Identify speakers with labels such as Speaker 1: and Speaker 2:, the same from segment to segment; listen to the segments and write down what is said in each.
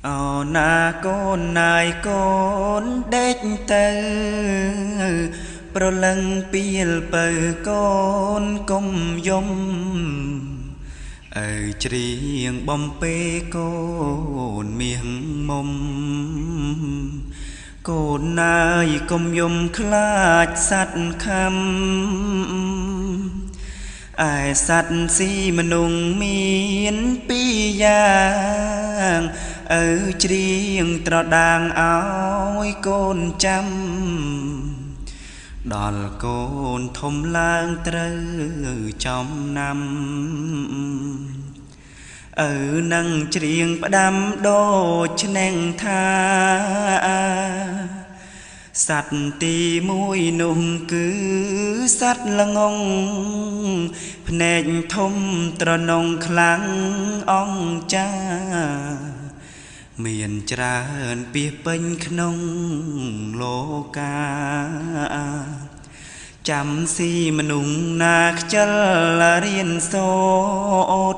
Speaker 1: Ồ na côn nai côn đếch tơ pro lăng piel bờ côn công yom ở triền bom pê côn miệng mông côn nai công yom khát sát khăm ai sát si mnung miên pi giang ở triền trọ đàng áo côn chăm đòn côn thông lang trơ trong năm ở nâng triền đam đô chân tha sạch tì mũi nung cứ sạch là ngông nền thông trò nông khlang ong cha miền tràn bia bênh nông lô ca chăm si mà nung nạc chân là riêng sốt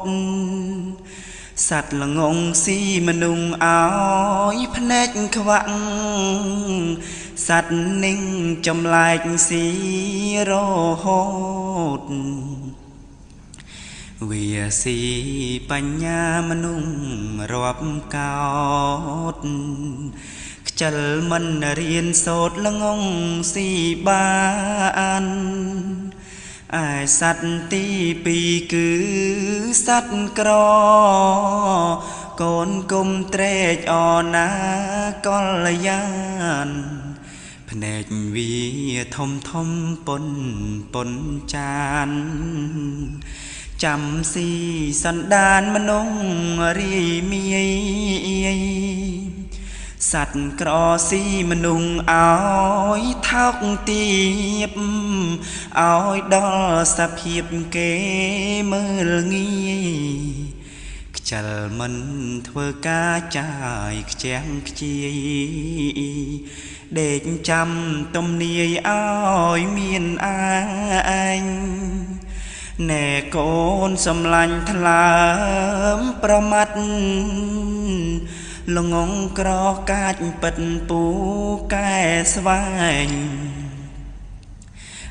Speaker 1: sạch là ngông si mà nung áo nét khvặng sạch ninh trong lại si rô hốt vì si bánh nha mà nung rộp cao chal mình riêng sốt là ngông si ban ai sạch tí bì cứ sạch cro con cung trê cho ná con là gian phèn vì thông thông pôn chan chăm si sẵn đàn mà nông ri mi sạch cỏ si mà nung áo thóc tiệp áo đó sắp hiệp kế mơ nghi chal mình thơ cá chài chén chi để chăm tâm nia áo miền anh nè con xâm lanh thlam pramat lòng ngông cro cát bật pú cái svanh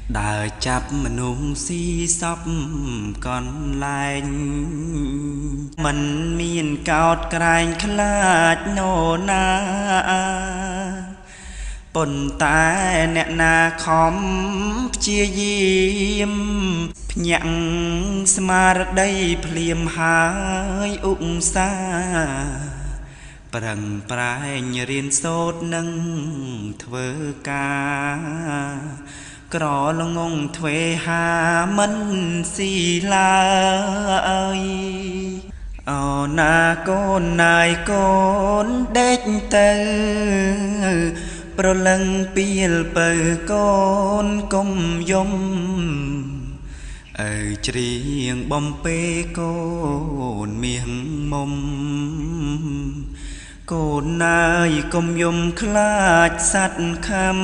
Speaker 1: đời chắp mà nung si sắp còn lành mình miền cao cành khát nô na bồn tai nè na khóm chia diêm nhặng smart đây phliêm hai ung xa bằng prai riêng sốt nâng thơ ca cỏ lông ngông thuê hà mân si la ơi ồ na côn nai côn đếch tơ pro lăng piel bờ côn công yom ở triền bom pê côn miệng mông côn nai công yom khát sát khăm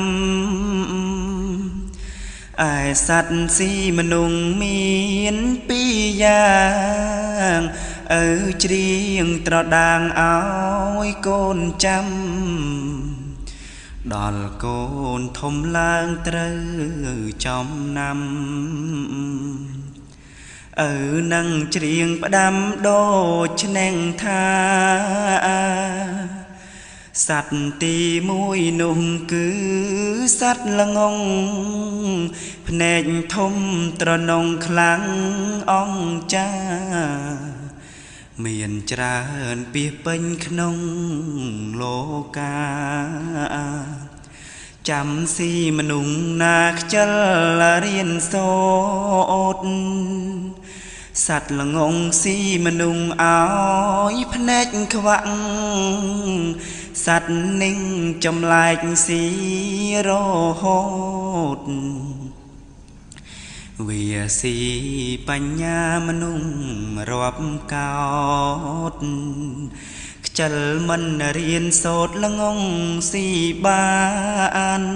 Speaker 1: ai sát si mà nung miên pi giang ở triền trọ đàng áo côn chăm đòn côn thông lang trơ trong năm ở nâng triền đam đô chân tha sạch tì mũi nung cứ sạch là ngông nền thông trò nông khlang ong cha miền tràn bia bênh nông lô ca chăm si mà nung nạc chân là riêng sốt sạch là ngông si mà nung áo nét khvặng sạch ninh trong lại si rô hốt vì si bánh nha mà nung rộp cao chal mình riêng sốt là ngông si ban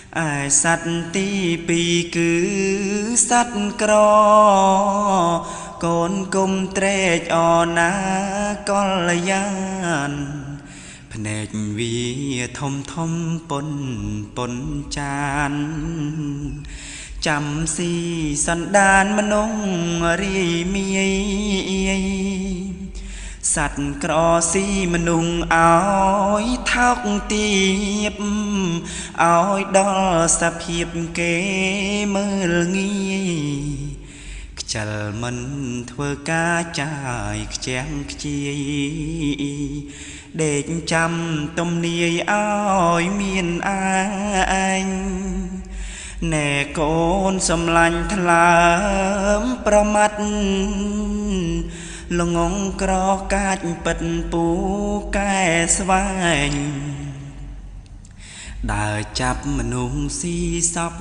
Speaker 1: ai sạch tí bì cứ sạch cro កូនគុំត្រេកអរណាកលយានភ្នែកវាធំធំប៉ុនចានចាំស៊ីសន្តានមនុស្សរីមាយសัตว์ក្រស៊ីមនុស្សឲ្យថោកទាបឲ្យដល់សភាពគេមើលងាយខ្ជិលមិនធ្វើការចាយខ្ជាំងខ្ជាយដេកចាំទំនាយឲ្យមានអាញណែកូនសំឡាញ់ថ្លើមប្រមាត់ល្ងងក្រកាច់ពិតពូកែស្វែងដើរចាប់មនុស្សស៊ីសព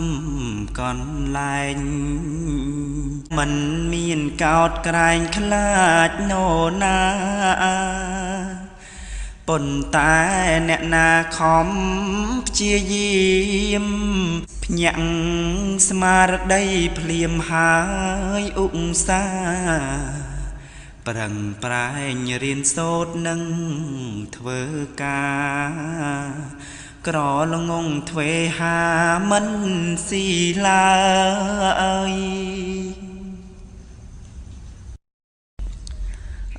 Speaker 1: កន្លែងមិនមានកោតក្រែងខ្លាចណូណាប៉ុន្តែអ្នកណាខំព្យាយាមភ្ញាក់ស្មារតីភ្លាមហើយឧស្សាហ៍ប្រឹងប្រែងរៀនសូត្រនឹងធ្វើការក្រល្ងងទ្វេហាមិនស៊ីឡើយ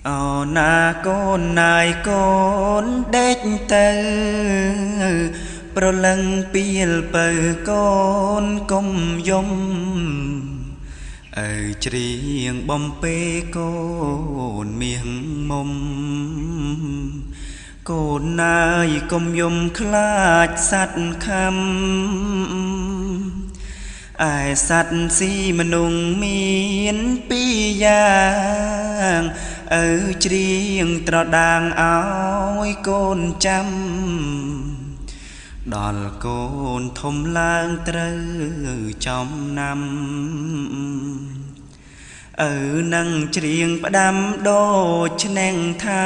Speaker 1: អូណាកូនណាយកូនដេកទៅប្រលឹងពីលបើកូនកុំយំអើច្រៀងបំពេកូនមាសមុំកូនណាយកុំយំខ្លាចសัตว์ខំឯសัตว์ស៊ីមនុស្សមានពីរយ៉ាងអើច្រៀងត្រដាងឲ្យកូនចាំដល់កូនធំឡើងត្រូវចំណាំនឹងច្រៀងផ្ដាំដូចនឹងថា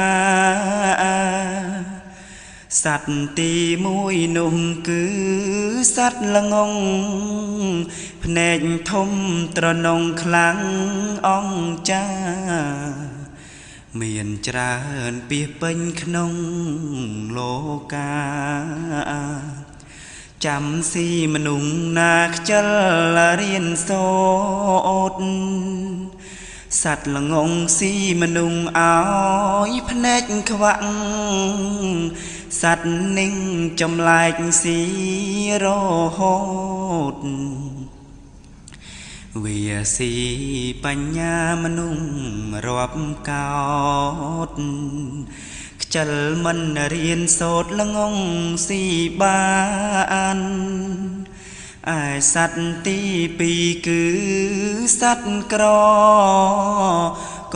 Speaker 1: សัตว์ទីមួយនោះគឺសัตว์ល្ងងភ្នែកធំត្រនងខ្លាំងអង្ចាមានច្រើនពាសពេញក្នុងលោកាចាំស៊ីមនុស្សណាខ្ជិលរៀនសូត្រសัตว์ល្ងងស៊ីមនុស្សឲ្យភ្នែកខ្វាក់សัตว์នឹងចម្លែកស៊ីរហូតវាស៊ីបញ្ញាមនុស្សរាប់កោតខ្ជិលមិនរៀនសូត្រល្ងងស៊ីបានឯសัตว์ទីពីរគឺសัตว์ក្រ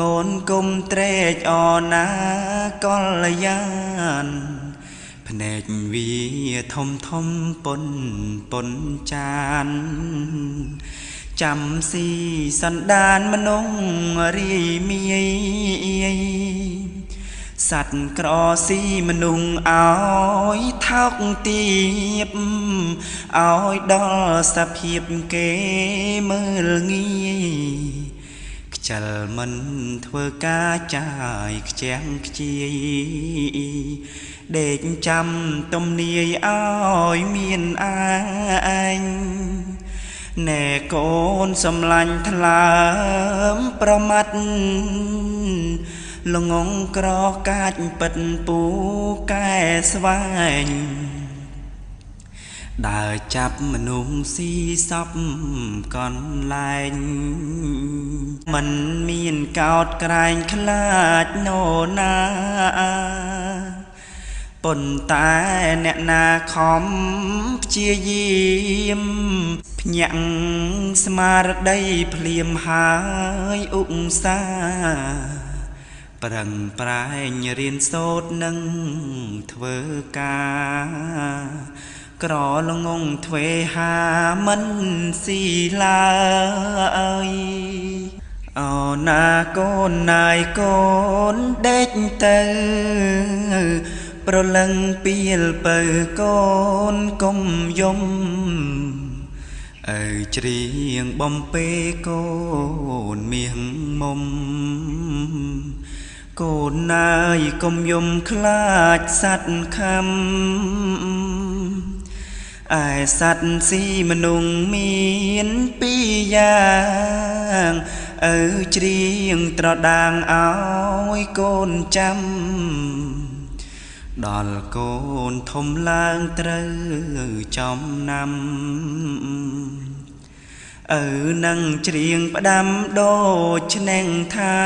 Speaker 1: កូនគុំត្រេកអរណាកលយានភ្នែកវាធំប៉ុនចានចាំស៊ីសន្តានមនុស្សរីមាយសัตว์ក្រស៊ីមនុស្សឲ្យថោកទាបឲ្យដល់សភាពគេមើលងាយខ្ជិលមិនធ្វើការចាយខ្ជាំងខ្ជាយដេកចាំទំនាយឲ្យមានអាញណែកូនសំឡាញ់ថ្លើមប្រមាត់ល្ងងក្រកាច់ពិតពូកែស្វែងដើរចាប់មនុស្សស៊ីសពកន្លែងមិនមានកោតក្រែងខ្លាចណូណាប៉ុន្តែអ្នកណាខំព្យាយាមភ្ញាក់ស្មារតីភ្លាមហើយឧស្សាហ៍ប្រឹងប្រែងរៀនសូត្រនឹងធ្វើការក្រល្ងងទ្វេហាមិនស៊ីឡើយអូណាកូនណាយកូនដេកទៅប្រលឹងពីលបើកូនកុំយំ ច្រៀងបំពេកូនមាសមុំកូនណាយកុំយំខ្លាចសត្វខំឯសត្វស៊ីមនុងមានពីរយ៉ាងច្រៀងត្រដាងឲ្យកូនចាំដល់កូនធំឡើងត្រូវចំណាំនឹងច្រៀងផ្ដាំដូចឆ្នែងថា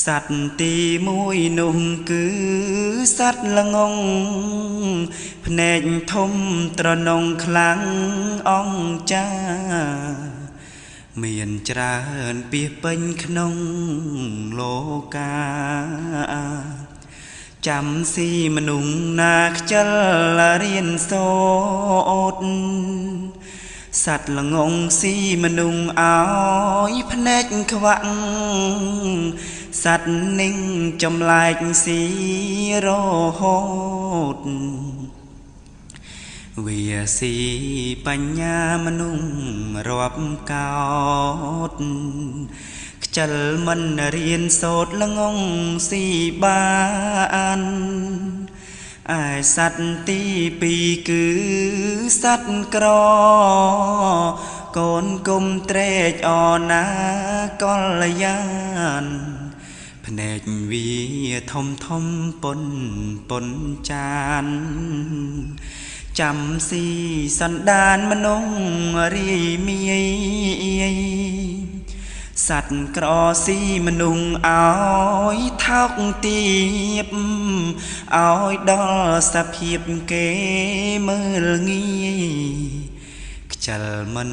Speaker 1: សត្វទីមួយនោះគឺសត្វល្ងងភ្នែកធំត្រនងខ្លាំងអង្ចាមានច្រើនពាសពេញក្នុងលោកាចាំស៊ីមនុងណាខ្ជិលរៀនសូត្រសត្វល្ងងស៊ីមនុងឲ្យភ្នែកខ្វាក់សត្វនិងចម្លែកស៊ីរហូតវាស៊ីបញ្ញាមនុងរាប់កោតខ្ជិលមិនរៀនសូត្រល្ងងស៊ីបានឯសត្វទីពីរគឺសត្វក្រកូនគុំត្រេកអរណាកល្យានភ្នែកវាធំធំពុនចានចាំស៊ីសន្តានមនុងរីមាយសត្វក្រស៊ីមនុងឲ្យថោកទាបឲ្យដល់សភាពគេមើលងាយខ្ជិលមិន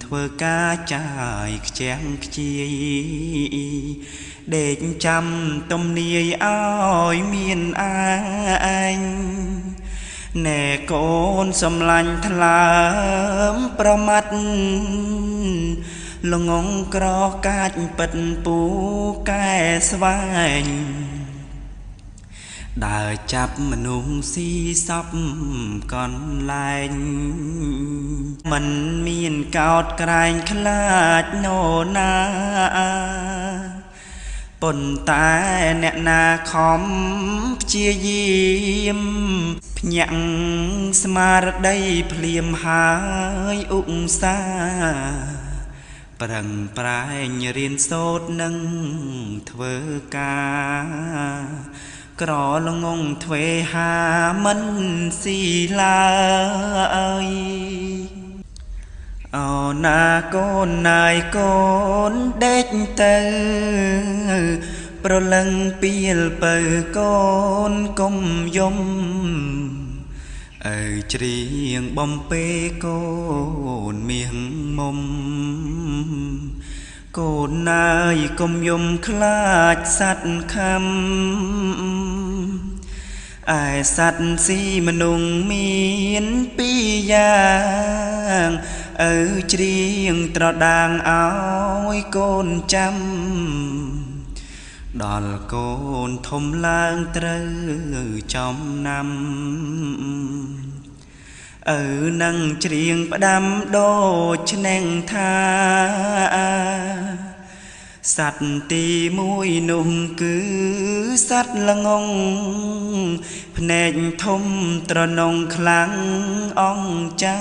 Speaker 1: ធ្វើការចាយខ្ជាំងខ្ជាយដេកចាំទំនាយឲ្យមានឯងណែកូនសំឡាញ់ថ្លើមប្រមាត់ល្ងងក្រកាចពិតពូកែស្វែងដើរចាប់មនុស្សស៊ីសពកន្លែងមិនមានកោតក្រែងខ្លាចណូណាប៉ុន្តែអ្នកណាខំព្យាយាមភ្ញាក់ស្មារតីភ្លាមហើយឧស្សាហ៍ប្រឹងប្រែងរៀនសូត្រនឹងធ្វើការក្រល្ងងទ្វេហាមិនស៊ីឡើយអូណាកូនណាយកូនដេកទៅប្រលឹងពីលបើកូនកុំយំច្រៀងបំពេកូនមាសមុំកូនណាយកុំយំខ្លាចសត្វខំឯសត្វស៊ីមនុងមានពីរយ៉ាងច្រៀងត្រដាងឲ្យកូនចាំដល់កូនធំឡើងត្រូវចំណាំនឹងច្រៀងផ្ដាំដូចឆ្នែងថាសត្វទីមួយនោះគឺសត្វល្ងងភ្នែកធំត្រនងខ្លាំងអង្ចា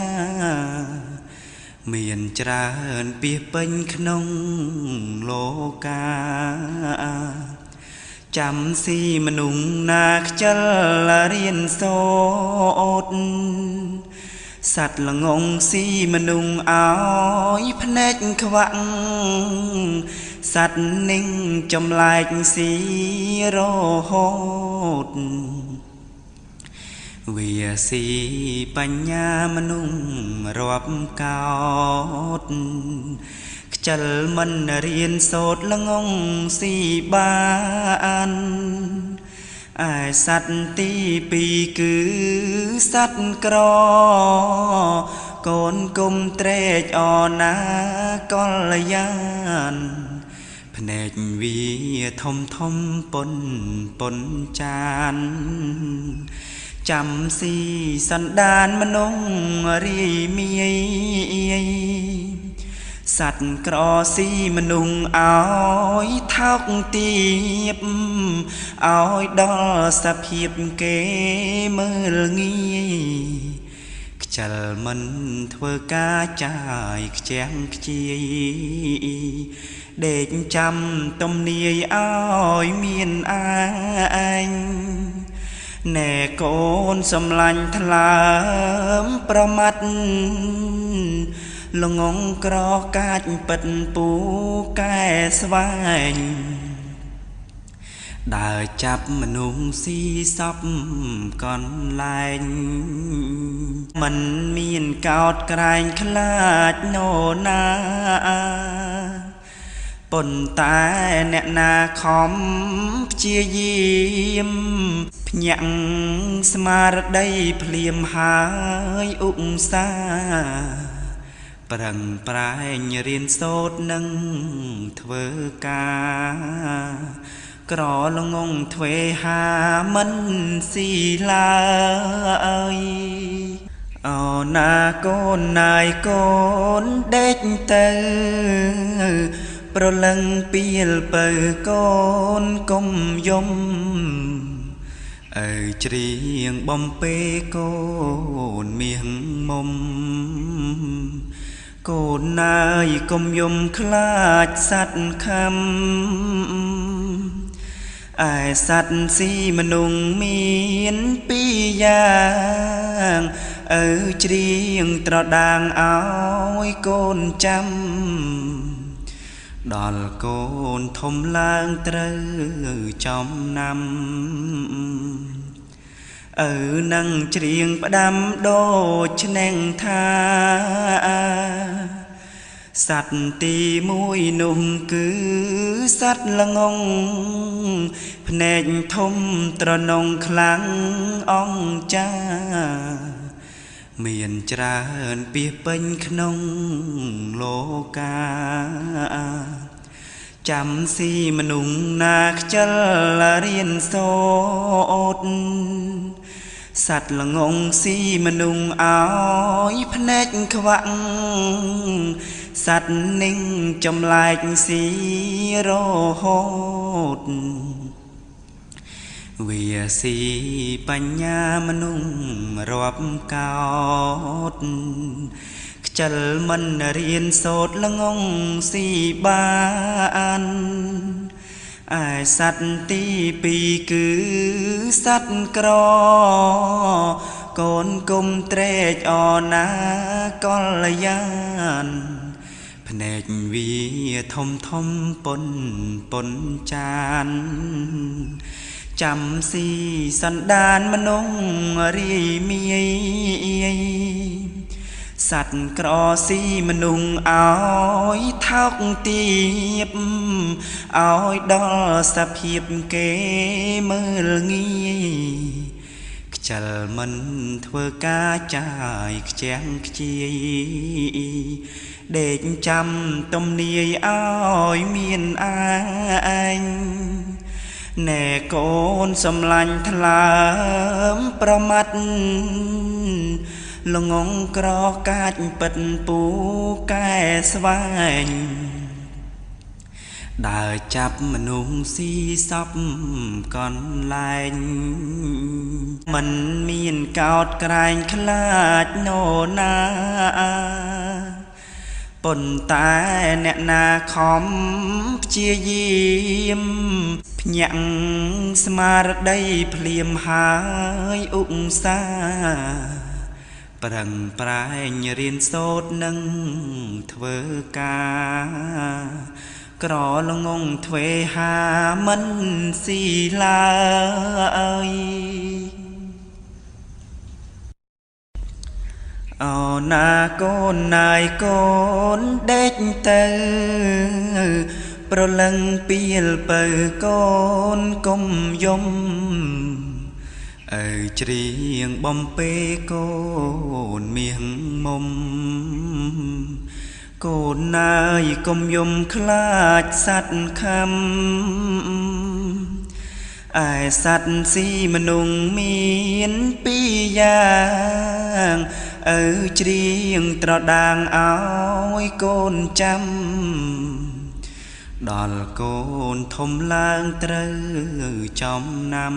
Speaker 1: មានច្រើនពាសពេញក្នុងលោកាចាំស៊ីមនុងណាខ្ជិលរៀនសូត្រសត្វល្ងងស៊ីមនុងឲ្យភ្នែកខ្វាក់សត្វនិងចម្លែកស៊ីរហូតវាស៊ីបញ្ញាមនុងរាប់កោតខ្ជិលមិនរៀនសូត្រល្ងងស៊ីបានឯសត្វទីពីរគឺសត្វក្រកូនគុំត្រេកអរណាកល្យានភ្នែកវាធំពុនចាន จำสีสันดานมนงรีมีสัตว์กรอสีมนุงเอาทักตีบเอาดอสะเพียบเกมืองีจัลมันเทวกาจ่ายแจ้งจีเด็กจำต้มเนียอ้อยเมียนอันแน่โกนสำลันทลามประมัดลงงกรอกาดปัดปูแก่สวายได้จับมนุงสีซับก่อนลายมันมีนกอดกลายคลาดโนนาปนตายแนนาคอมเจียยิ้มพยังสมาร์ได้เพลียมหายอุกษาปรังปลายเรียนโสดนังเทวกากรอลงงเทวหามันสีลายเอานาโกนนายโกนเด็กเตอปรลังเปียลเปิดโกนกมยมเจรียงบอมเปโกนเมียงมมโกนนายกมยมคลาดสัตว์คำสัตว์สีมนุงมีนปียางเจรียงตรดางเอาโกนจำดอลโกนทมลางเตรจอมนำนังเจียงประดำโดชแนงทาสัตว์ตีมวยนุ่มคือสัตว์ละงงแผนกทมตรนงคลังอ่องจ้าเมียนจราเปียเป็นขนงโลกาจำสีมนุงนาคจลเรียนโสดสัตว์ละงงสีมนุงเอาพเนกขวังสัตว์นิ่งจำลายสีโรโหดเวียสีปัญญามนุงรวบเกาดจัลมันเรียนโสดละงงสีบานสัตว์ตีปีคือสัตว์กรอโกนกุมเตรจออนากลยานแผนกวีทมทมปนจานจำสีสันดานมนงรีมีสัตว์กรอสีมนุงเอาทักตีบเอาดอสะเพียบเกมืองีจัลมันเทวกาจ่ายแจ้งจีเด็กจำต้มเนียอ้อยเมียนอันแน่โกนสำลันทลามประมัดลงงกรอกาดปัดปูแก่สวายได้จับมนุงสีซับก่อนลายมันมีนกอดกลายคลาดโนนาปนตายแนนาคอมเจียยิ้มพยังสมาร์ได้เพลียมหายอุกษาปรังปลายเรียนโสดนังเทวกากรอลงงเทวหามันสีลายเอานาโกนนายโกนเด็กเตอปรลังเปียลเปิดโกนกมยมเจรียงบอมเปโกนเมียงมมโกนนายกมยมคลาดสัตว์คำ ai sát si mà nung miên pi giang ở riêng trọ đàng áo côn trăm đòn côn thôm lang trơ trong năm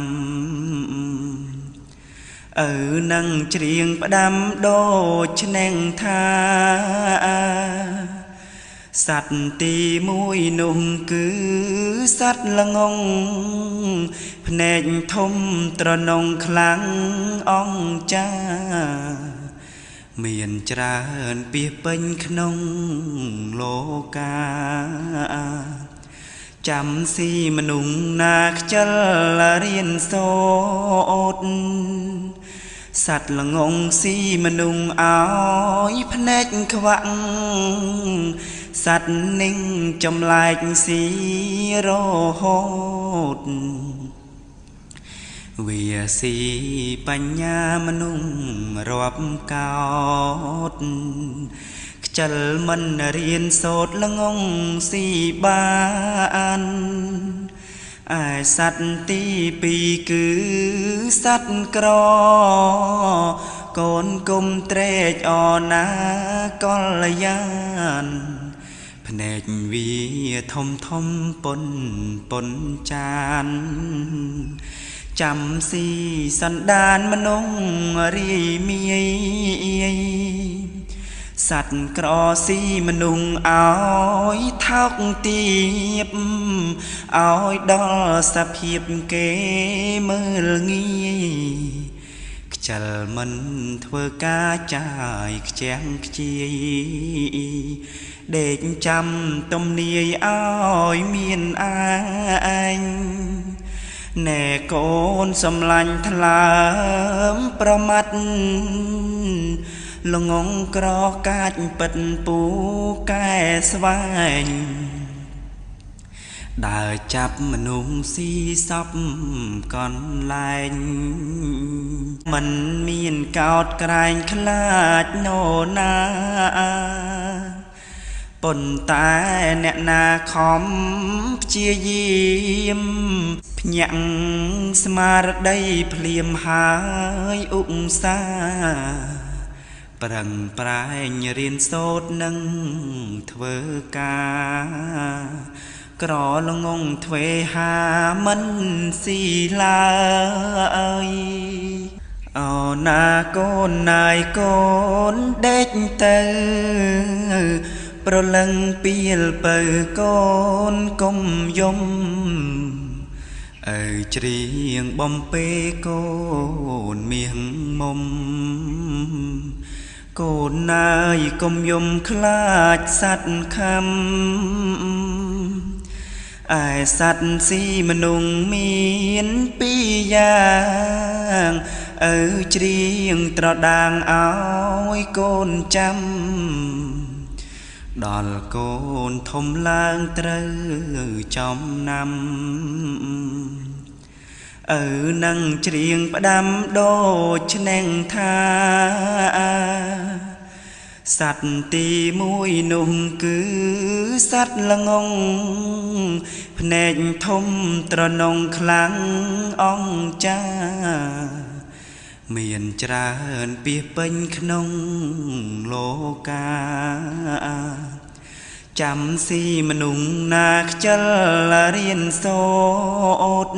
Speaker 1: ở nâng riêng bà đam đô chân tha sạch tì mũi nung cứ sạch là ngông nền thông trò nông khlang ong cha miền tràn bia bênh nông lô ca chăm si mà nung nạc chân là riêng sốt sạch là ngông si mà nung áo nét khvặng sạch ninh trong lạch si rô hốt vì si bánh nha mà nung rộp cao chal mình riêng sốt là ngông si ban ai sạch tí bì cứ sạch cỏ con cung trê cho ná con là gian nét vì thông thông bồn chan chăm si sẵn đàn mà nông ri mi sạch cỏ si mà nung áo thóc tiếp áo đó sắp hiệp kế mơ nghi chal mình thưa cá chài chén chi để chăm tâm nia áo miền anh nè con xâm lanh thà lắm pro mắt lòng ngông cỏ cát bật bù cái svanh đời chắp mà nung si sắp còn lành mình miền cao cành khát nô na bồn tai nè na khóm chia diêm nhặng smart đây phliêm hai ung xa bằng prai riêng sốt nâng thơ ca cỏ lông ngông thuê hà mân si la ơi na con nai con đết tơ pro lăng piel bờ con công yom ở riêng bom pê con miệng mông cồn nai công yom khát sát khăm ai sát si mà nung miên pi giang ở riêng trọ đàng áo côn trăm đòn côn thôm lang trơ trong năm ở nâng riêng bà đam đô chân tha sạch tì mũi nung cứ sạch là ngông nền thông trò nông khlang ong cha miền tràn bia bênh nông lô ca chăm si mà nung nạc chân là riêng sốt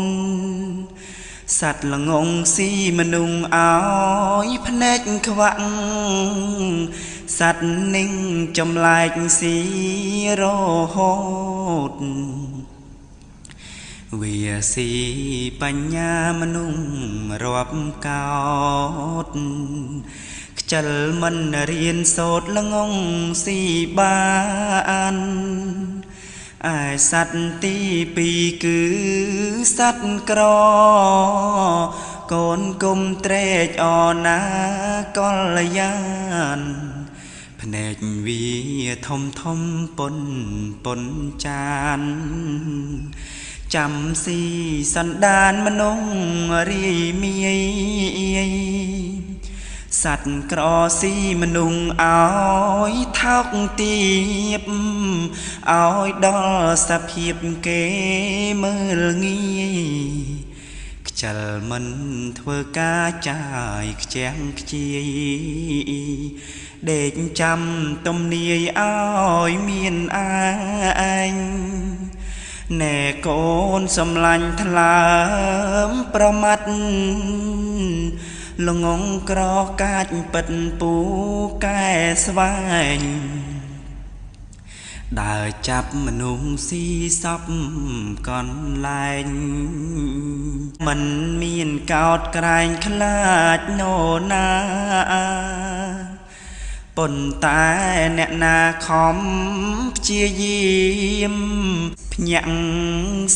Speaker 1: sạch là ngông si mà nung áo nét khvặng sạch ninh trong lạch si rô hốt vì si bánh nha mà nung rộp cao chal mình riêng sốt là ngông si ban ai sạch tí bì cứ sạch cỏ con cung trê cho ná con là gian nét vì thông thông bồn chan chăm si sẵn đàn mà nông ri mi sạch cỏ si mà nung áo thóc tiếp áo đó sắp hiệp kế mơ nghi ចលមិនធ្វើការចាយខ្ជាំងខ្ជាយដេកចាំទំនាយឲ្យមានអាញណែកូនសំឡាញ់ថ្លើមប្រមាត់ល្ងងក្រកាច់ពិតពូកែស្វែងដើរចាប់មនុស្សស៊ីសពកន្លែងមិនមានកោតក្រែងខ្លាចណូណាប៉ុន្តែអ្នកណាខំព្យាយាមភ្ញាក់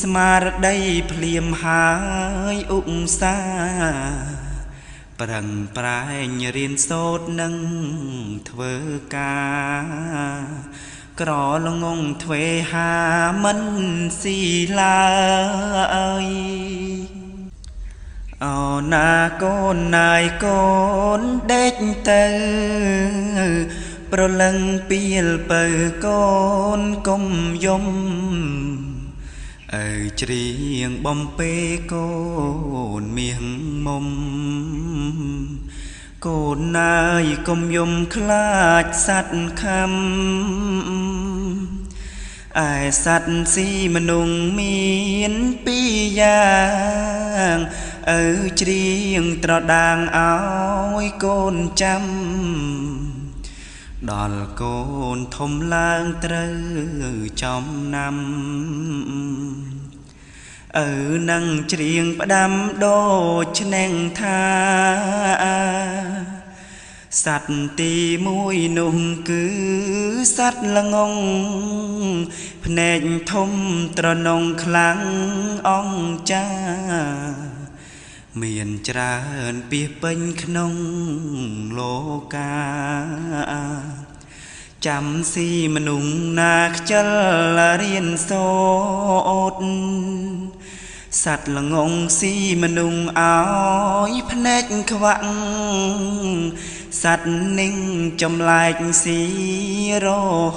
Speaker 1: ស្មារតីភ្លាមហើយឧស្សាហ៍ប្រឹងប្រែងរៀនសូត្រនឹងធ្វើការក្រល្ងងទ្វេហាមិនស៊ីឡើយអូណាកូនណាយកូនដេកទៅប្រលឹងពីលបើកូនកុំយំអើច្រៀងបំពេកូនមាសមុំកូនណាយកុំយំខ្លាចសត្វខំឯសត្វស៊ីមនុស្សមានពីរយ៉ាងឪច្រៀងត្រដាងឲ្យកូនចាំដល់កូនធំឡើងត្រូវចំណាំឪនឹងច្រៀងផ្ដាំដូចឆ្នែងថាសត្វទីមួយនោះគឺសត្វល្ងងភ្នែកធំត្រនងខ្លាំងអង្ចាមានច្រើនពាសពេញក្នុងលោកាចាំស៊ីមនុស្សណាខ្ជិលរៀនសូត្រសត្វល្ងងស៊ីមនុស្សឲ្យភ្នែកខ្វាក់សត្វនឹងចម្លែកស៊ីរ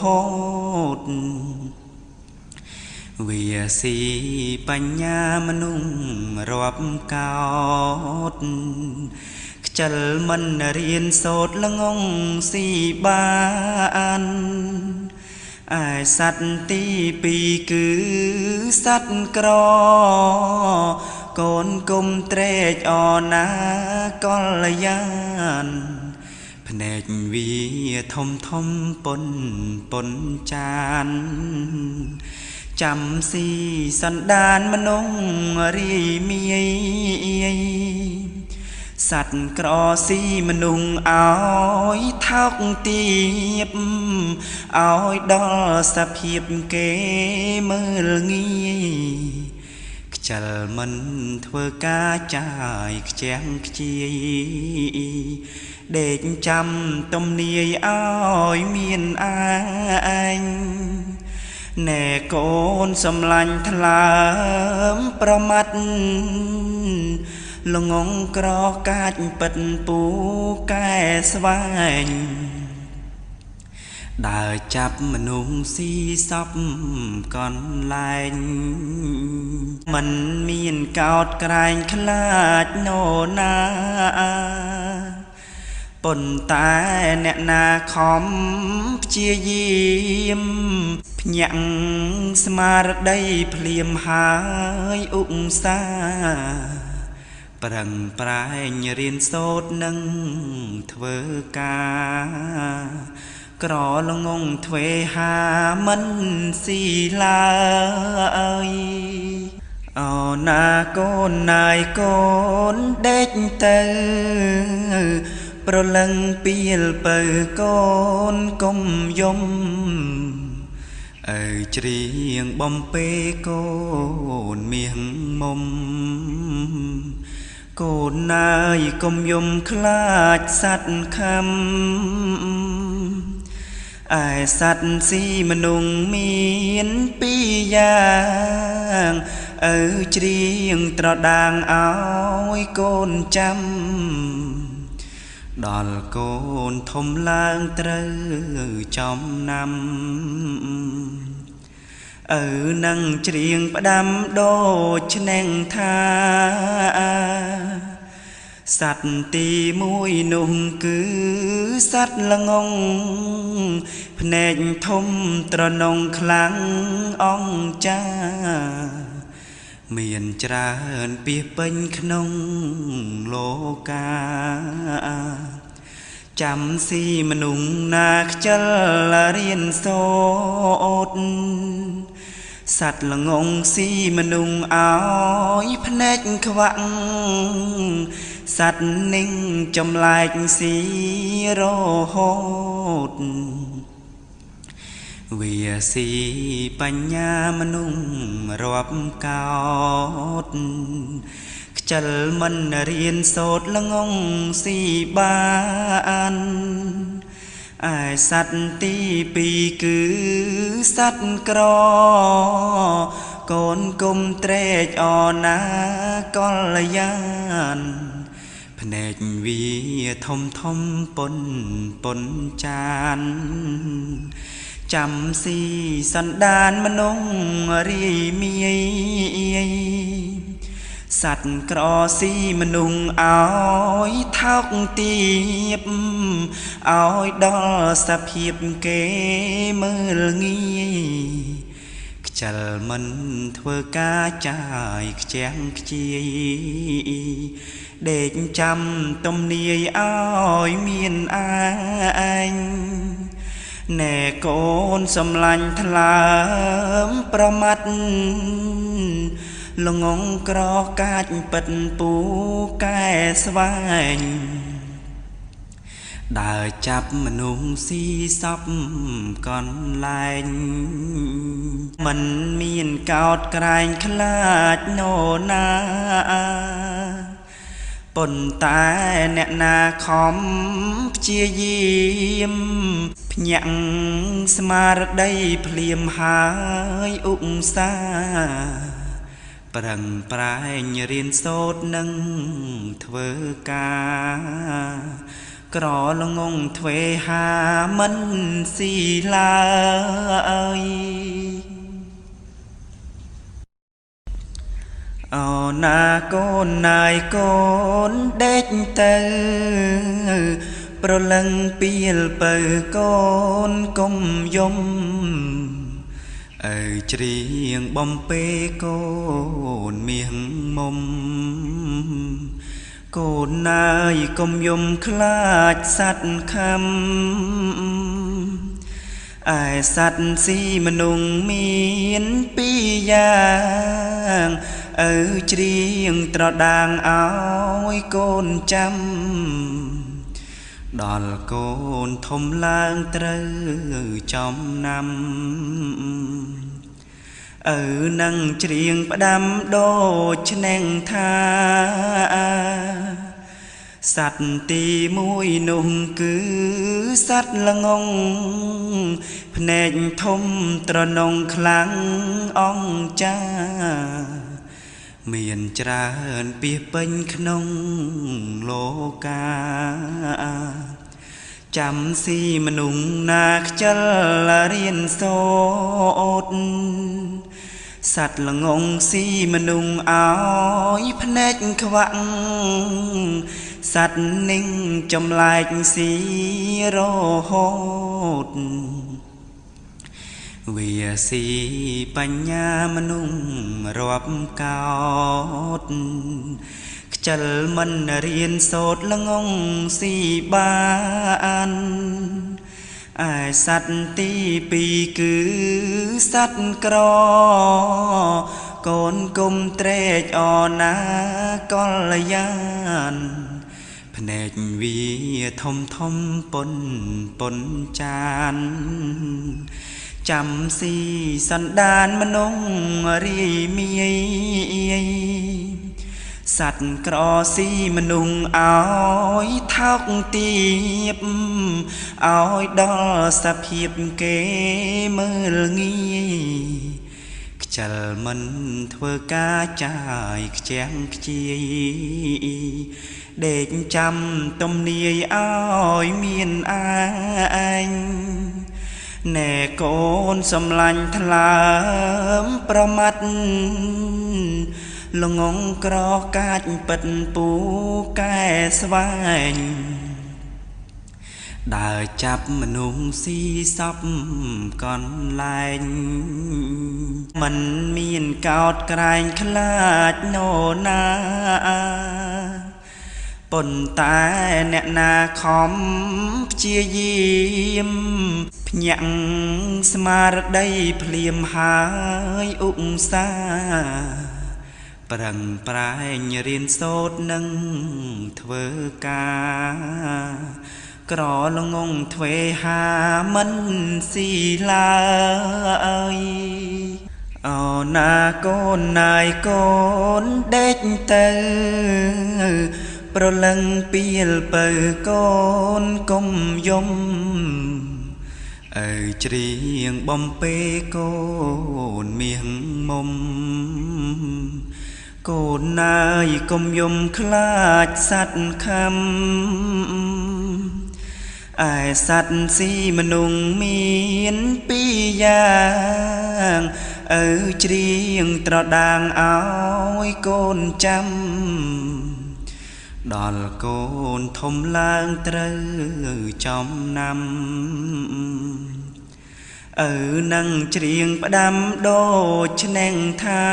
Speaker 1: ហូតវាស៊ីបញ្ញាមនុស្សរាប់កោតខ្ជិលមិនរៀនសូត្រល្ងងស៊ីបានឯសត្វទីពីរគឺសត្វក្រកូនគុំត្រេកអរណាកល្យានភ្នែកវាធំធំពុនចានចាំស៊ីសន្តានមនុស្សរីមាយសត្វក្រស៊ីមនុស្សឲ្យថោកទាបឲ្យដល់សភាពគេមើលងាយខ្ជិលមិនធ្វើការចាយខ្ជាំងខ្ជាយដេកចាំទំនាយឲ្យមានអាញណែកូនសំឡាញ់ថ្លើមប្រមាត់ល្ងងក្រកាច់ពិតពូកែស្វែងដើរចាប់មនុស្សស៊ីសពកន្លែងមិនមានកោតក្រែងខ្លាចណូណាប៉ុន្តែអ្នកណាខំព្យាយាមភ្ញាក់ស្មារតីភ្លាមហើយឧស្សាហ៍ប្រឹងប្រែងរៀនសូត្រនឹងធ្វើការក្រល្ងងទ្វេហាមិនស៊ីឡើយអូណាកូនណាយកូនដេកទៅប្រលឹងពីលបើកូនកុំយំឪច្រៀងបំពេកូនមាសមុំកូនណាយកុំយំខ្លាចសត្វខំឯសត្វស៊ីមនុស្សមានពីរយ៉ាងឪច្រៀងត្រដាងឲ្យកូនចាំដល់កូនធំឡើងត្រូវចំណាំឪនឹងច្រៀងផ្ដាំដូចឆ្នែងថា สัตว์ตีมวยนุ่งคือสัตว์ละงงแผนกทมตรนงคลังอ่องจ้าเมียนจราเปียเป็นขนงโลกาจำสีมนุงนาคจลเรียนโสดสัตว์ละงงสีมนุงอ้อยพเนกขวังสัตว์นิ่งจำลายสีโรโหดเวียสีปัญญามนุงรวบเก่าจัลมันเรียนโสดละงงสีบานไอสัตว์ตีปีคือสัตว์กรอโกนกุมเตรจอ่อนนากลยานแผนกวีทมทมปนปนจานจำสีสันดานมนุงรีมีสัตว์กรอสีมนุงอ้อยเท่าตีบอ้อยดอสะเพียบเกมืองี้จัลมันเทวกาจ่ายแจ้งจีเด็กจำต้มเนียอ้อยเมียนอายแน่โกนสำลันทลามประมัดลงงกรอกาดปัดปูแก่สวายได้จับมนุงสีซับก่อนลายมันมีนกอดกลายคลาดโนนาปนตายแนนาคอมเจียยิ้มพยังสมาร์ได้เพลียมหายอุกษาปรังปลายเรียนโสดนังเทวกากรอลงงเทวหามันสีลายเอานาโกนนายโกนเด็กเตอปรลังเปียลเปิดโกนกมยมเจียงบอมเปโกนเมียงมมโกนนายกมยมคลาดสัตว์คำไอสัตว์สีมนุงมีนปียางเจียงตรดางเอาโกนจำดอลโกนทมลางเตรจอมนำนังเจียงประดำโดชแนงทาสัตว์ตีมวยนุ่งคือสัตว์ละงงแผนกทมตรนงคลังอ่องจ้าเมียนจราเปียเป็นขนงโลกาจำสีมนุงนาคจลเรียนโสดสัตว์ละงงสีมนุงอ้อยพเนกขวังสัตว์นิ่งจำลายสีโรโหดเวียสีปัญญามนุงรวบเก่าจัลมันเรียนโสดละงงสีบานไอสัตว์ตีปีคือสัตว์กรอโกนกุมเตรจอ่อนนากลยานแผนกวีทมทมปนปนจานจำสีสันดานมนุงรีมีสัตว์กรอสีมนุงอ้อยเท่าตีบอ้อยดอสะเพียบเกมืองี้จัลมันเทวกาจ่ายแจ้งจีเด็กจำต้มเนียอ้อยเมียนอายแน่โกนสำลันทลามประมัด ល្ងងក្រកាច់ពិតពូកែស្វែងដើរចាប់មនុស្សស៊ីសពកន្លែងមិនមានកោតក្រែងខ្លាចណូណាប៉ុន្តែអ្នកណាខំព្យាយាមភ្ញាក់ស្មារតីភ្លាមហើយឧស្សាហ៍ប្រឹងប្រែងរៀនសូត្រនឹងធ្វើការក្រល្ងងទ្វេហាមិនស៊ីឡើយអូណាកូនណាយកូនដេកទៅប្រលឹងពីលបើកូនកុំយំអើច្រៀងបំពេកូនមាសមុំកូនណាយកុំយំខ្លាចសត្វខំឯសត្វស៊ីមនុស្សមានពីរយ៉ាងឪច្រៀងត្រដាងឲ្យកូនចាំដល់កូនធំឡើងត្រូវចំណាំឪនឹងច្រៀងផ្ដាំដូចឆ្នែងថា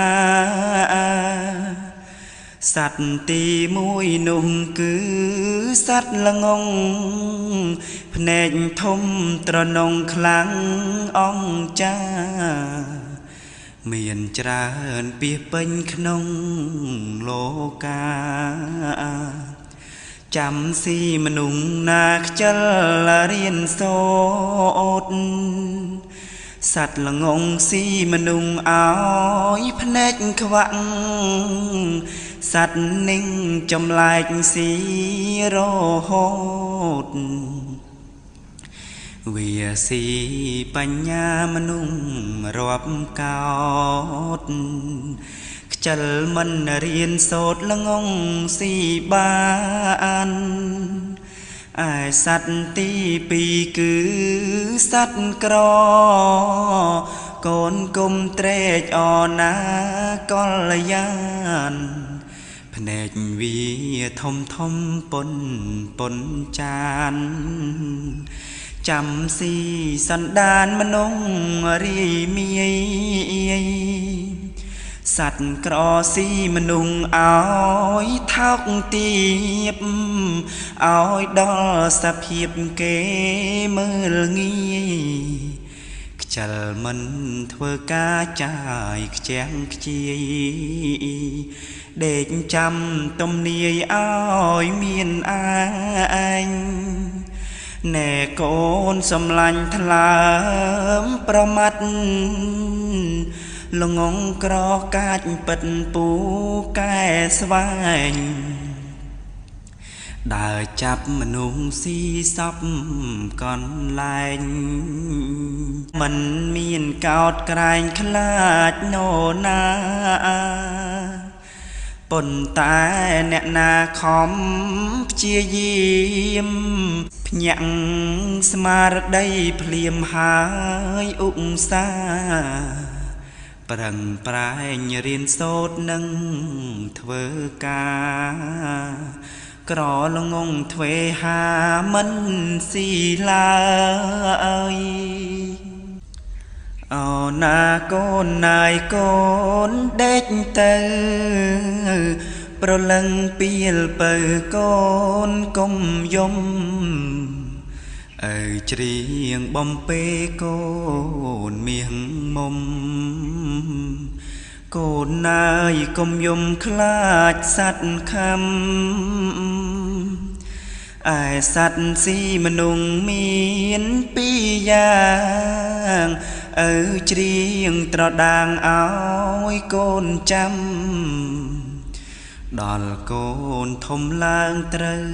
Speaker 1: សត្វទីមួយនោះគឺសត្វល្ងងភ្នែកធំត្រនងខ្លាំងអង្ចាមានច្រើនពាសពេញក្នុងលោកាចាំស៊ីមនុស្សណាខ្ជិលរៀនសូត្រសត្វល្ងងស៊ីមនុស្សឲ្យភ្នែកខ្វាក់សត្វនឹងចម្លែកស៊ីរហូតវាស៊ីបញ្ញាមនុស្សរាប់កោតខ្ជិលមិនរៀនសូត្រល្ងងស៊ីបានឯសត្វទីពីរគឺសត្វក្រកូនគុំត្រេកអរណាកល្យានភ្នែកវាធំធំពុនចានចាំស៊ីសន្តានមនុស្សរីមាយសត្វក្រស៊ីមនុស្សឲ្យថោកទាបឲ្យដល់សភាពគេមើលងាយខ្ជិលមិនធ្វើការចាយខ្ជាំងខ្ជាយដេកចាំទំនាយឲ្យមានឯងណែកូនសំឡាញ់ថ្លើមប្រមាត់ល្ងងក្រកាច់ពិតពូកែស្វែងដើរចាប់មនុស្សស៊ីសពកន្លែងមិនមានកោតក្រែងខ្លាចណូណាប៉ុន្តែអ្នកណាខំព្យាយាមភ្ញាក់ស្មារតីភ្លាមហើយឧស្សាហ៍ប្រឹងប្រែងរៀនសូត្រនឹងធ្វើការក្រល្ងងទ្វេហាមិនស៊ីឡើយអូណាកូនណាយកូនដេកទៅប្រលឹងពីលបើកូនកុំយំឪច្រៀងបំពេកូនមាសមុំកូនណាយកុំយំខ្លាចសត្វខំឯសត្វស៊ីមនុស្សមានពីរយ៉ាងឪច្រៀងត្រដាងឲ្យកូនចាំដល់កូនធំឡើងត្រូវ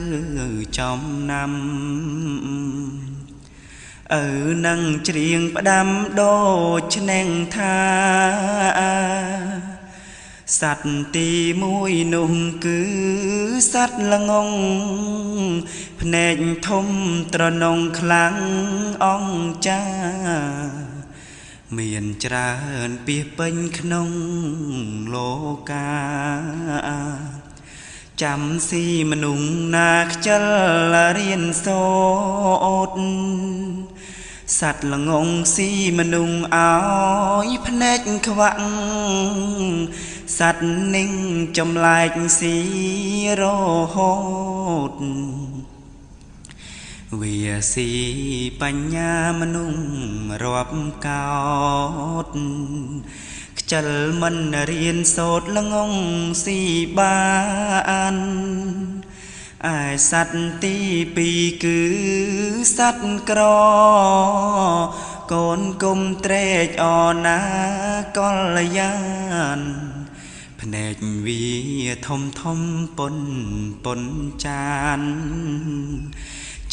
Speaker 1: ចំណាំឪនឹងច្រៀងផ្ដាំដូចឆ្នែងថាសត្វទីមួយនោះគឺសត្វល្ងងភ្នែកធំត្រនងខ្លាំងអង្ចា មានច្រើនពីពេញក្នុងលោកาចាំស៊ីមនុស្សណាខ្ជិលរៀនសូត្រសัตว์ល្ងងស៊ីមនុស្សឲ្យភ្នែកខ្វាក់សัตว์នឹងចម្លែកស៊ីរហូតវាស៊ីបញ្ញាមនុស្សរាប់កោតខ្ជិលមិនរៀនសូត្រល្ងងស៊ីបានឯសัตว์ទីពីរគឺសัตว์ក្រកូនគុំត្រេកអរណាកល្យានភ្នែកវាធំធំពុនចាន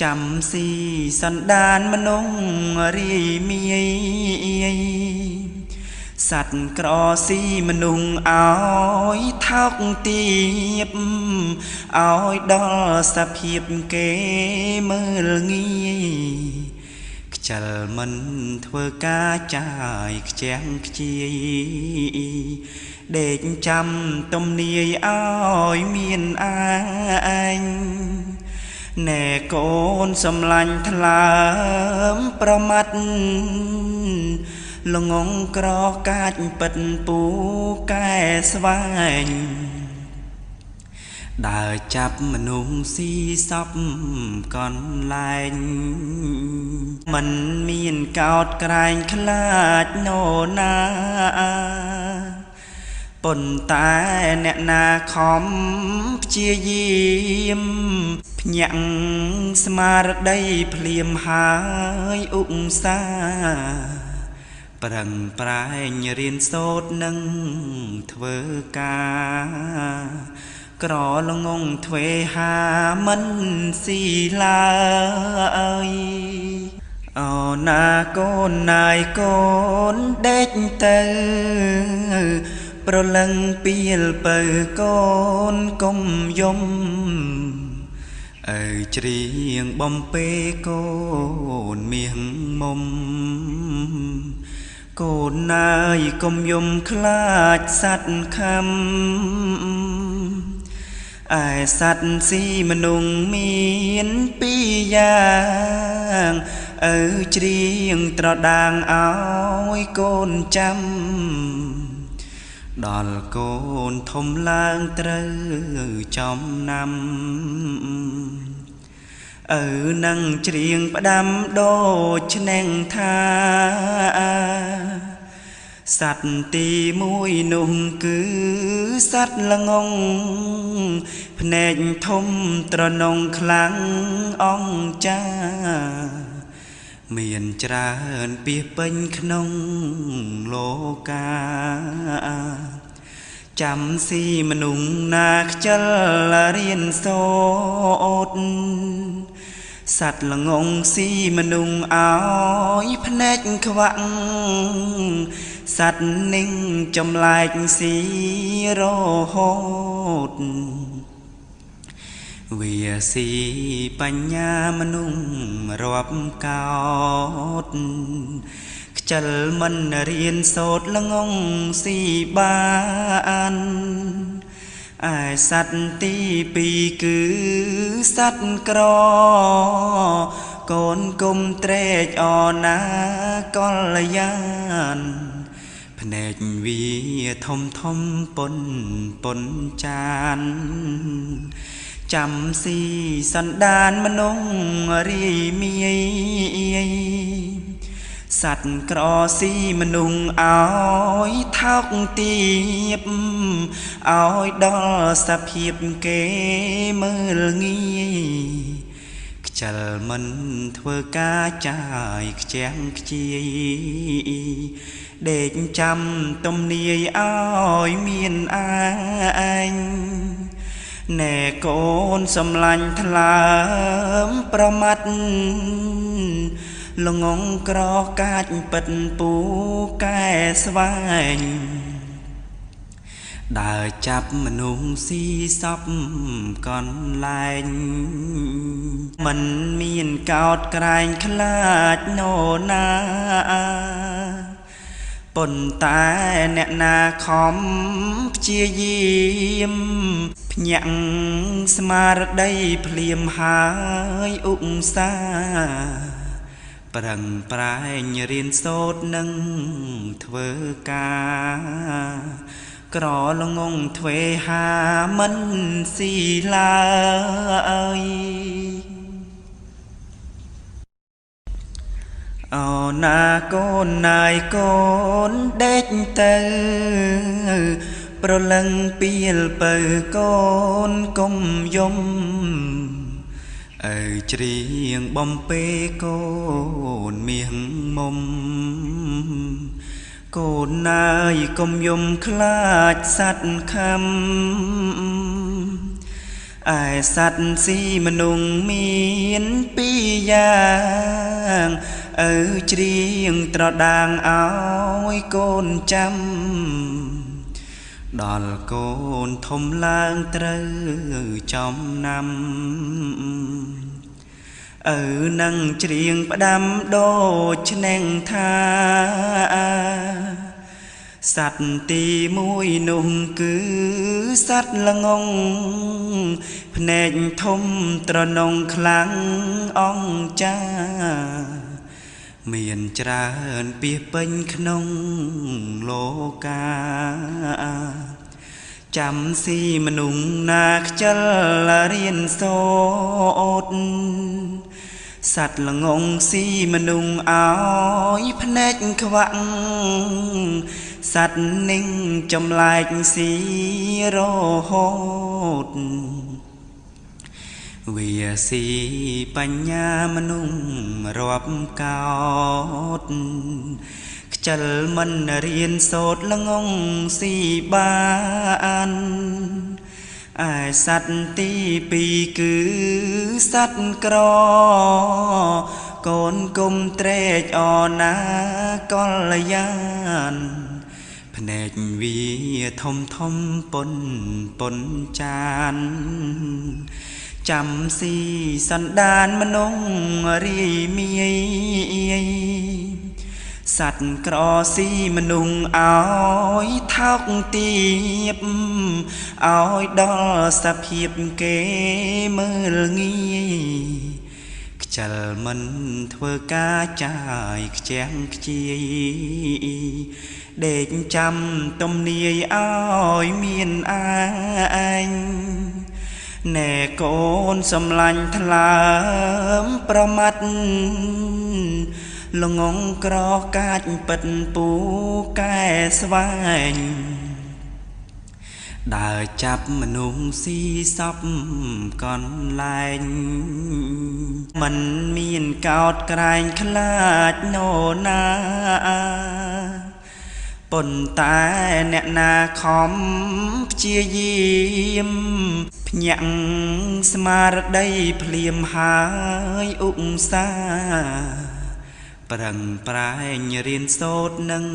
Speaker 1: ចាំស៊ីសន្តានមនុស្សរីមាយសัตว์ក្រស៊ីមនុស្សឲ្យថោកទាបឲ្យដល់សភាពគេមើលងាយខ្ជិលមិនធ្វើការចាយខ្ជាំងខ្ជាយដេកចាំទំនាយឲ្យមានអាញណែកូនសំឡាញ់ថ្លើមប្រមាត់ល្ងងក្រកាច់ពិតពូកែស្វែងដើរចាប់មនុស្សស៊ីសពកន្លែងមិនមានកោតក្រែងខ្លាចណូណាប៉ុន្តែអ្នកណាខំព្យាយាមភ្ញាក់ស្មារតីភ្លាមហើយឧស្សាហ៍ប្រឹងប្រែងរៀនសូត្រនឹងធ្វើការក្រល្ងងទ្វេហាមិនស៊ីឡើយអូណាកូនណាយកូនដេកទៅប្រលឹងពីលបើកូនកុំយំអើច្រៀងបំពេកូនមាសមុំកូនណាយកុំយំខ្លាចសัตว์ខំឯសัตว์ស៊ីមនុស្សមានពីរយ៉ាងអើច្រៀងត្រដាងឲ្យកូនចាំដល់កូនធំឡើងត្រូវចំណាំនឹងច្រៀងផ្ដាំដូចឆ្នាំងថាសัตว์ទីមួយនោះគឺសัตว์ល្ងងភ្នែកធំត្រនងខ្លាំងអង្ចាមានច្រើនពីពេញក្នុងលោកาចាំស៊ីមនុស្សណាខ្ជិលរៀនសូត្រសัตว์ល្ងងស៊ីមនុស្សឲ្យភ្នែកខ្វាក់សัตว์នឹងចម្លែកស៊ីរហូតវាស៊ីបញ្ញាមនុស្សរាប់កោតខ្ជិលមិនរៀនសូត្រល្ងងស៊ីបានឯសัตว์ទីពីរគឺសัตว์ក្រកូនគុំត្រេកអរណាកល្យានភ្នែកវាធំពុនចានចាំស៊ីសន្តានមនុស្សរីមាយសัตว์ក្រស៊ីមនុស្សឲ្យថោកទាបឲ្យដល់សភាពគេមើលងាយខ្ជិលមិនធ្វើការចាយខ្ជាំងខ្ជាយដេកចាំទំនាយឲ្យមានអាញណែកូនសំឡាញ់ថ្លើមប្រមាត់ល្ងងក្រកាច់ពិតពូកែស្វែងដើរចាប់មនុស្សស៊ីសពកន្លែងមិនមានកោតក្រែងខ្លាចណូណា ប៉ុន្តែអ្នកណាខំព្យាយាមភ្ញាក់ស្មារតីភ្លាមហើយឧស្សាហ៍ប្រឹងប្រែងរៀនសូត្រនិងធ្វើការក្រលងងទ្វេហាមិនស៊ីឡើយអូណាកូនណាយកូនដេកទៅប្រលឹងពីលបើកូនកុំយំអើច្រៀងបំពេកូនមាសមុំកូនណាយកុំយំខ្លាចសត្វខំឯសត្វស៊ីមនុងមានពីរយ៉ាងអើច្រៀងត្រដាងឲ្យកូនចាំដល់កូនធំឡើងត្រូវចំណាំនឹងច្រៀងផ្ដាំដូចនឹងថាសត្វទីមួយនោះគឺសត្វល្ងងភ្នែកធំត្រនងខ្លាំងអង្ចាមានច្រើនពាសពេញក្នុងលោកាចាំស៊ីមនុស្សណាខ្ជិលរៀនសូត្រសត្វល្ងងស៊ីមនុស្សឲ្យភ្នែកខ្វាក់សត្វនឹងចម្លែកស៊ីរហូតវាស៊ីបញ្ញាមនុស្សរាប់កោតខ្ជិលមិនរៀនសូត្រល្ងងស៊ីបានឯសត្វទីពីរគឺសត្វក្រកូនគុំត្រេកអរណាកលយានភ្នែកវាធំធំពុនចានចាំស៊ីសន្តានមនុស្សរីមាយសត្វក្រស៊ីមនុស្សឲ្យថោកទាបឲ្យដល់សភាពគេមើលងាយខ្ជិលមិនធ្វើការចាយខ្ជះខ្ជាយដេកចាំទំនាយឲ្យមានឯងណែកូនសំឡាញ់ថ្លើមប្រមាត់ល្ងងក្រកាចពិតពូកែស្វែងដើរចាប់មនុស្សស៊ីសពកន្លែងមិនមានកោតក្រែងខ្លាចណូណាប៉ុន្តែអ្នកណាខំព្យាយាមភ្ញាក់ស្មារតីភ្លាមហើយឧស្សាហ៍ប្រឹងប្រែងរៀនសូត្រនិង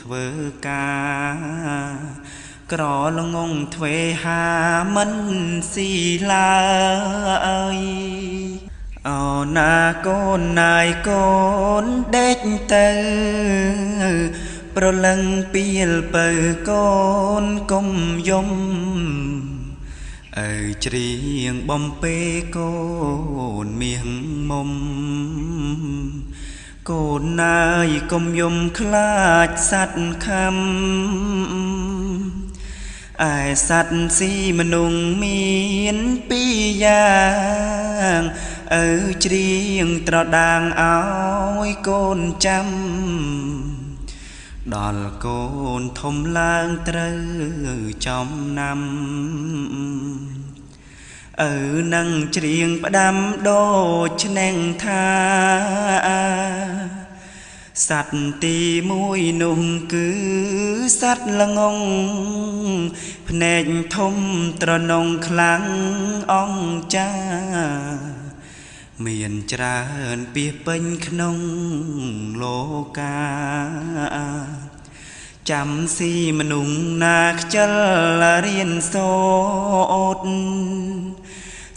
Speaker 1: ធ្វើការក្រលងងទ្វេហាមិនស៊ីឡើយអូណាកូនណាយកូនដេកទៅប្រលឹងពីលបើកូនកុំយំអើច្រៀងបំពេកូនមាសមុំកូនណាយកុំយំខ្លាចសត្វខំឯសត្វស៊ីមនុស្សមានពីរយ៉ាងអើច្រៀងត្រដាងឲ្យកូនចាំដល់កូនធំឡើងត្រូវចំណាំនឹងច្រៀងផ្ដាំដូចនឹងថាសត្វទីមួយនោះគឺសត្វល្ងងភ្នែកធំត្រនងខ្លាំងអង្ចាមានច្រើនពាសពេញក្នុងលោកាចាំស៊ីមនុស្សណាខ្ជិលរៀនសូត្រ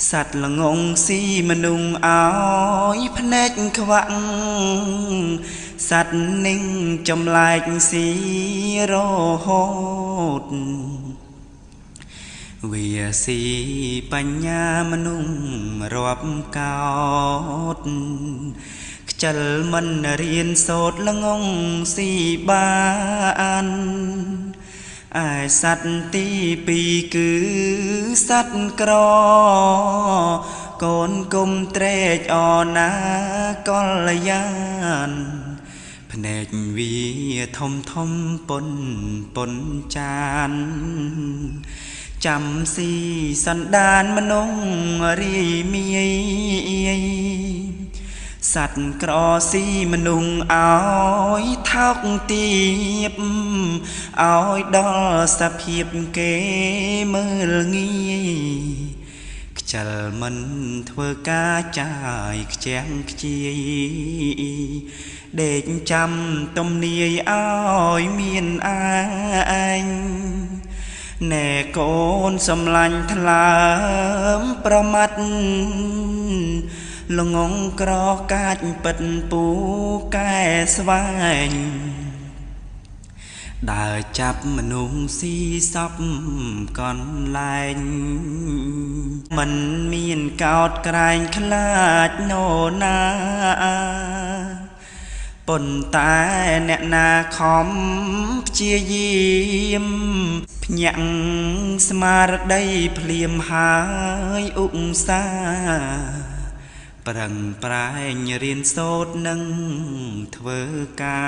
Speaker 1: សត្វល្ងងស៊ីមនុស្សឲ្យភ្នែកខ្វាក់ สัตว์นิ่งจำแลกสีโรโหดเวียสีปัญญามนุงรวบกาดจัลมันเรียนโสดละงงสีบานไอสัตว์ตีปีคือสัตว์กรอกนกลมเตรจออนากลยานแผนกวีทมทมปนจานจำสีสันดานมนงรีมีสัตว์กรอสีมนุงเอาทักตีบเอาดอสะเพียบเกมืองี้จัลมันเถื่อกาจ่ายแจ้งจีเด็กจำต้มเนียเอาเมียนอายแน่โกนสำลันทลามประมัดลงงกรอกาดปัดปูแก่สวายได้จับมนุงสีซับก่อนลายมันมีนกอดกลายขลาดโนนาปนตายแนนาคอมเจียยิ้มพยังสมาร์ได้เพลียมหายอุกษาปรังปลายเรียนโสดนังเทวกา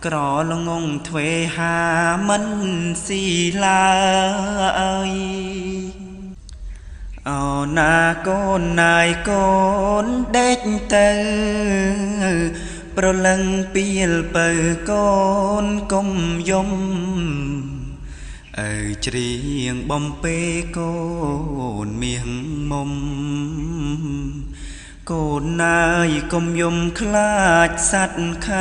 Speaker 1: กรอลงงเทวหามันสีลายเอานาโกนนายโกนเด็กเตอปรลังเปียลเปิโกนกมยมเจียงบอมเปโกนเมียงมมโกนนายกมยมคลาดสัตว์คำ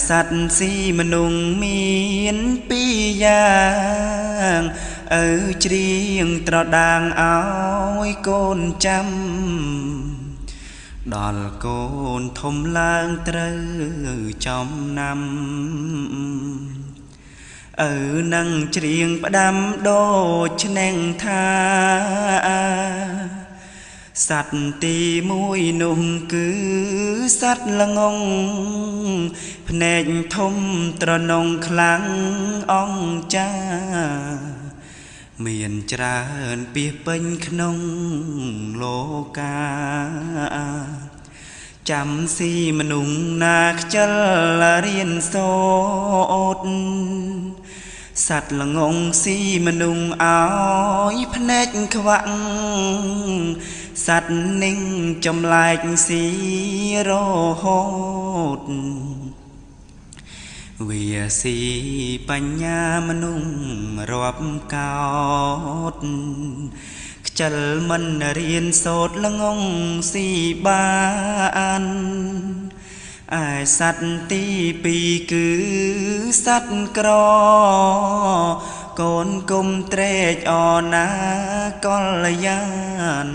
Speaker 1: สัตว์สีมนุงเมียนปียางเจียงตรดางเอาโกนจำดอลโกนทมลางเตรจอมนำนั่งเจียงประดำโดชแนงทาสัตว์ตีมวยนุ่งคือสัตว์ละงงแผนกทมตรนงคลังอ่องจ้าเมียนจราเปียเป็นขนงโลกาจำสีมนุงนาคจัลเรียนโสดสัตว์ละงงสีมนุงเอาพเนจขวังสัตว์นิ่งจำแลกสีโรโหดเวียสีปัญญามนุงรวบกาดจัลมันเรียนโสดละงงสีบานสัตว์ตีปีคือสัตว์กรอกนกลมเตรจออนากลยาน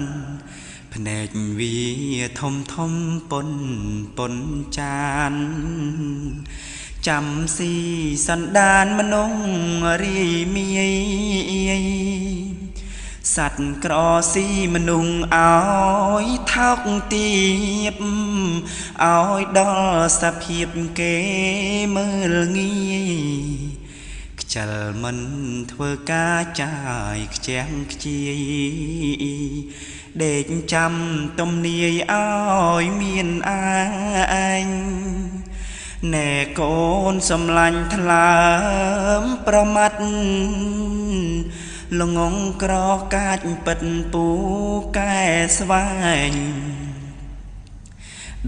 Speaker 1: แผนกวีทมปนจานจำสีสันดานมนงรีมีสัตว์กรอสีมนุงเอาทักตีบเอาดอสะเพียบเกมืองี้จัลมันเถื่อกาจ่ายแจ้งจีเด็กจำต้มเนียเอาเมียนอายแน่โกนสำลันทลามประมัดลงงกรอกาดปัดปูแก่สวาย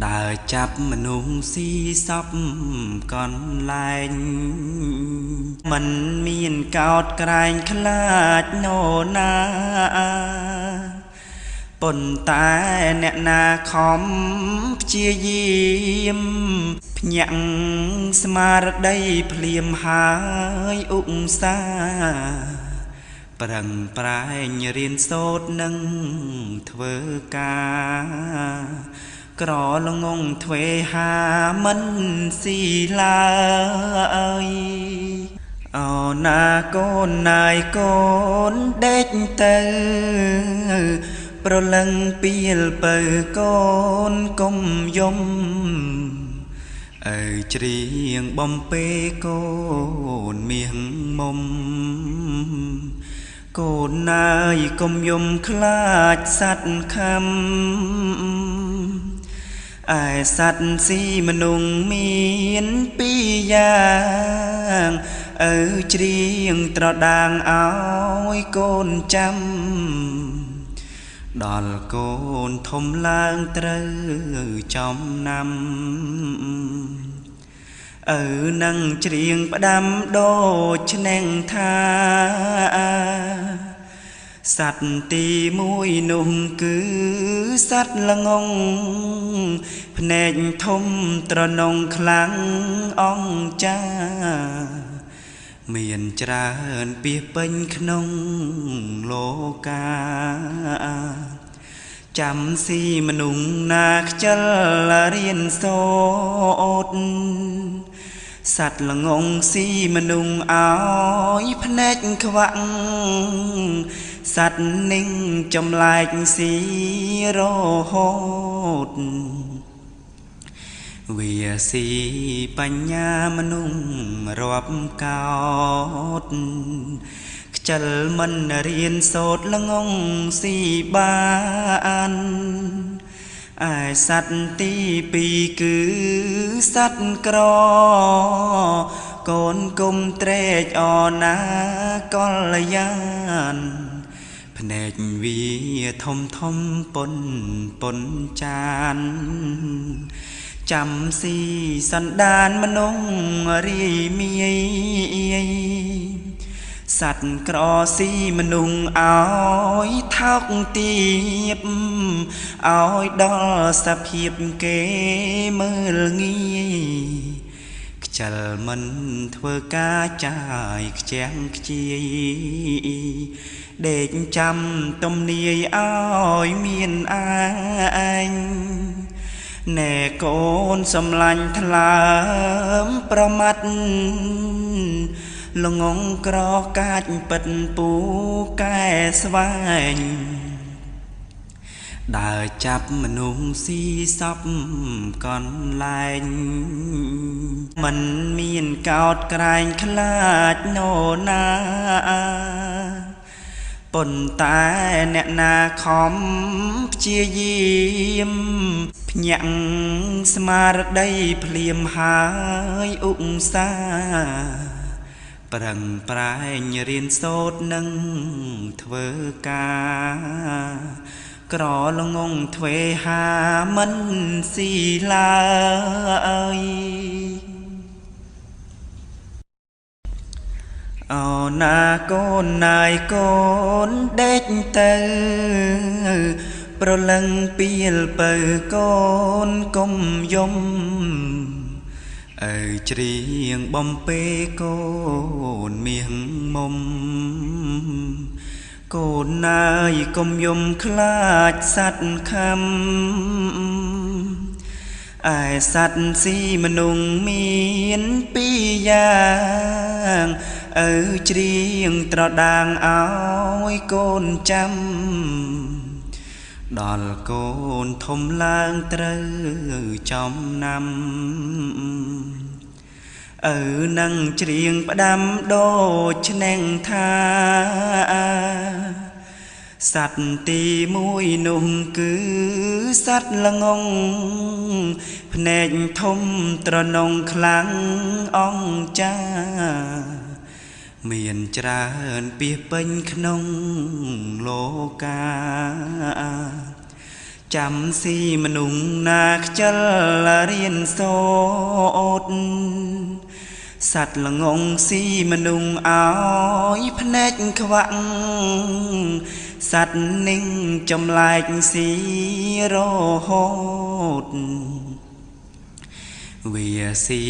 Speaker 1: ได้จับมนุงสีซับก่อนลายมันมีนกอดกลายขลาดโนนาปนตายแนนาคอมเจียยิ้มพยังสมาร์ได้เพลียมหายอุกษาป ប្រឹងប្រែងរៀនសូត្រនឹងធ្វើការក្រលងងទ្វេហាមិនស៊ីឡើយអូណាកូនណាយកូនដេកទៅប្រលឹងពីលបើកូនកុំយំអើច្រៀងបំពេកូនមាសមុំកូនណាយកុំយំខ្លាចសត្វខំឯសត្វស៊ីមនុងមានពីរយ៉ាងអើច្រៀងត្រដាងឲ្យកូនចាំដល់កូនធំឡើងត្រូវចំណាំនឹងច្រៀងផ្ដាំដូចឆ្នាំងថាសត្វទីមួយនោះគឺសត្វល្ងងភ្នែកធំត្រនងខ្លាំងអង្ចាមានច្រើនពីពេញក្នុងលោកាចាំស៊ីមនុងណាខ្ជិលរៀនសូត្រសត្វល្ងងស៊ីមនុងឲ្យភ្នែកខ្វាក់សត្វនិងចម្លែកស៊ីរហូតវាស៊ីបញ្ញាមនុងរាប់កោតខ្ជិលមិនរៀនសូត្រល្ងងស៊ីបានឯសត្វទីពីរគឺសត្វក្រកូនគុំត្រេកអរណាកល្យានភ្នែកវាធំធំពុនចានចាំស៊ីសន្តានមនុងរីមាយសត្វក្រស៊ីមនុងឲ្យថោកទាបឲ្យដល់សភាពគេមើលងាយខ្ជិលមិនធ្វើការចាយខ្ជាំងខ្ជាយដេកចាំទំនាយឲ្យមានអាញណែកូនសំឡាញ់ថ្លើមប្រមាត់ល្ងងក្រកាចពិតពូកែស្វែងដើរចាប់មនុស្សស៊ីសពកន្លែងមិនមានកោតក្រែងខ្លាចណូណាប៉ុន្តែអ្នកណាខំព្យាយាមភ្ញាក់ស្មារតីភ្លាមហើយឧស្សាហ៍ប្រឹងប្រែងរៀនសូត្រនឹងធ្វើការក្រលងងទ្វេហាមិនស៊ីឡើយអូណាកូនណាយកូនដេកទៅប្រលឹងពីលបើកូនកុំយំអើច្រៀងបំពេកូនមាសមុំកូនណាយកុំយំខ្លាចសត្វខំឯសត្វស៊ីមនុងមានពីរយ៉ាងច្រៀងត្រដាងឲ្យកូនចាំដល់កូនធំឡើងត្រូវចំណាំនឹងច្រៀងផ្ដាំដូចឆ្នាំងថាសត្វទីមួយនោះគឺសត្វល្ងងភ្នែកធំត្រនងខ្លាំងអង្ចាមានច្រើនពីពេញក្នុងលោកាចាំស៊ីមនុងណាខ្ជិលរៀនសូត្រសត្វល្ងងស៊ីមនុងឲ្យភ្នែកខ្វាក់សត្វនិងចម្លែកស៊ីរហូតវាស៊ី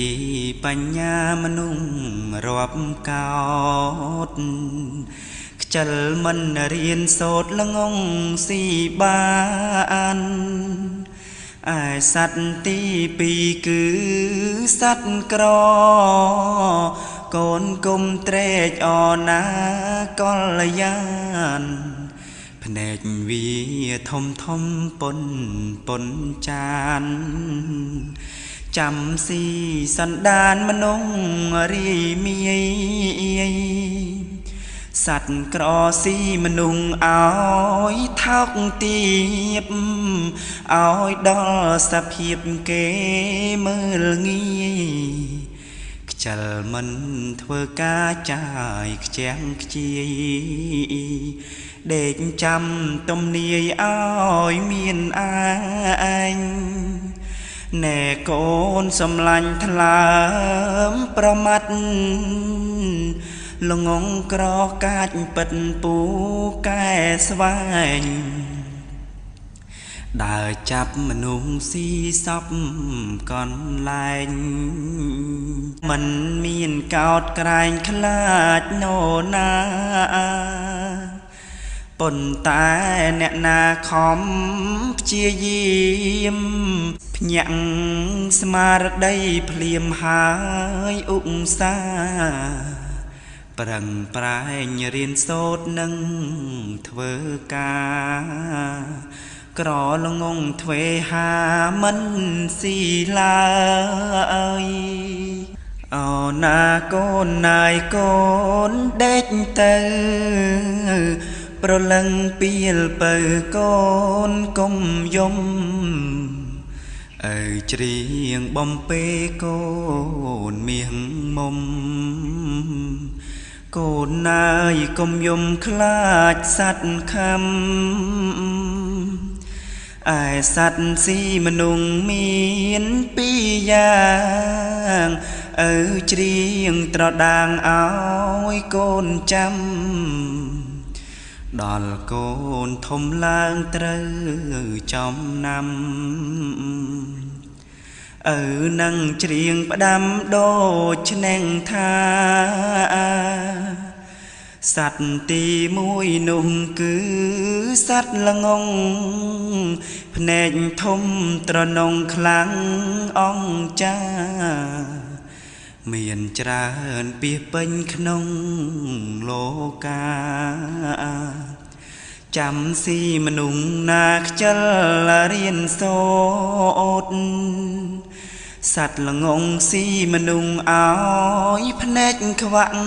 Speaker 1: បញ្ញាមនុងរាប់កោតខ្ ចលមិនរៀនសូត្រល្ងងស៊ីបានឯសត្វទីពីរគឺសត្វក្រកូនគុំត្រេកអរណាកលយានភ្នែកវាធំធំប៉ុនចានចាំស៊ីសន្តានមនុស្សរីមាយសត្វក្រស៊ីមនុស្សឲ្យថោកទាបឲ្យដល់សភាពគេមើលងាយខ្ជិលមិនធ្វើការចាយខ្ជាំងខ្ជាយដេកចាំទំនាយឲ្យមានឯងណែកូនសំឡាញ់ថ្លើមប្រមាត់ល្ងងក្រកាច់ពិតពូកែស្វែងដើរចាប់មនុស្សស៊ីសពកន្លែងមិនមានកោតក្រែងខ្លាចណូណាប៉ុន្តែអ្នកណាខំព្យាយាមភ្ញាក់ស្មារតីភ្លាមហើយឧស្សាហ៍ប្រឹងប្រែងរៀនសូត្រនឹងធ្វើការក្រល្ងងទ្វេហាមិនស៊ីឡើយអូណាកូនណាយកូនដេកទៅប្រលឹងពៀលបើកូនកុំយំអើច្រៀងបំពេកូនមាសមុំកូនណាយកុំយំខ្លាចសត្វខំឯសត្វស៊ីមនុស្សមានពីរយ៉ាងឪច្រៀងត្រដាងឲ្យកូនចាំដល់កូនធំឡើងត្រូវចំណាំឪនឹងច្រៀងផ្ដាំដូចឆ្នែងថាសត្វទីមួយនោះគឺសត្វល្ងងភ្នែកធំត្រនងខ្លាំងអង្ចាមានច្រើនពាសពេញក្នុងលោកាចាំស៊ីមនុស្សណាខ្ជិលរៀនសូត្រសត្វល្ងងស៊ីមនុស្សឲ្យភ្នែកខ្វាក់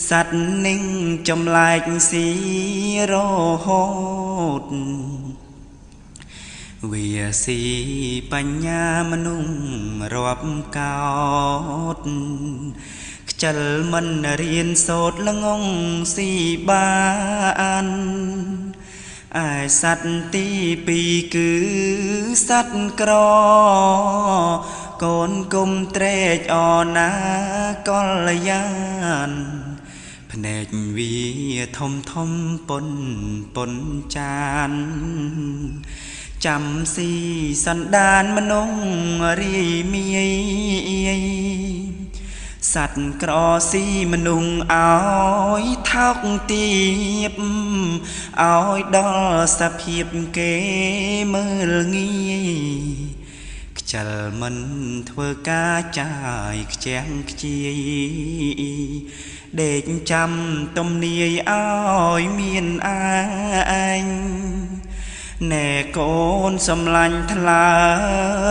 Speaker 1: សត្វនឹងចម្លែកស៊ីរហូតវាស៊ីបញ្ញាមនុស្សរាប់កោតខ្ជិលមិនរៀនសូត្រល្ងងស៊ីបានឯសត្វទីពីរគឺសត្វក្រកូនគុំត្រេកអរណាកលយានភ្នែកវាធំប៉ុនចានចាំស៊ីសន្តានមនុស្សរីមាយសត្វក្រស៊ីមនុស្សឲ្យថោកទាបឲ្យដល់សភាពគេមើលងាយខ្ជិលមិនធ្វើការចាយខ្ជាំងខ្ជាយដេកចាំទំនាយឲ្យមានឯងណែកូនសំឡាញ់ថ្លើ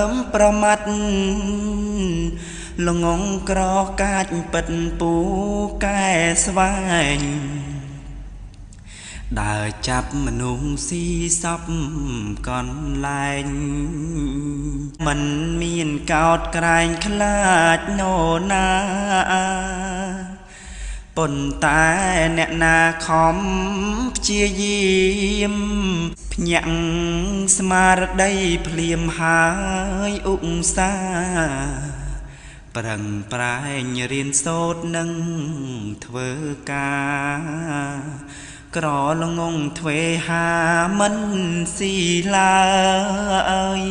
Speaker 1: មប្រមាត់ល្ងងក្រកាច់ពិតពូកែស្វែងដើរចាប់មនុស្សស៊ីសពកន្លែងមិនមានកោតក្រែងខ្លាចណូណាប៉ុន្តែអ្នកណាខំព្យាយាមភ្ញាក់ស្មារតីភ្លាមហើយឧស្សាហ៍ប្រឹងប្រែងរៀនសូត្រនឹងធ្វើការក្រល្ងងទ្វេហាមិនស៊ីឡើយ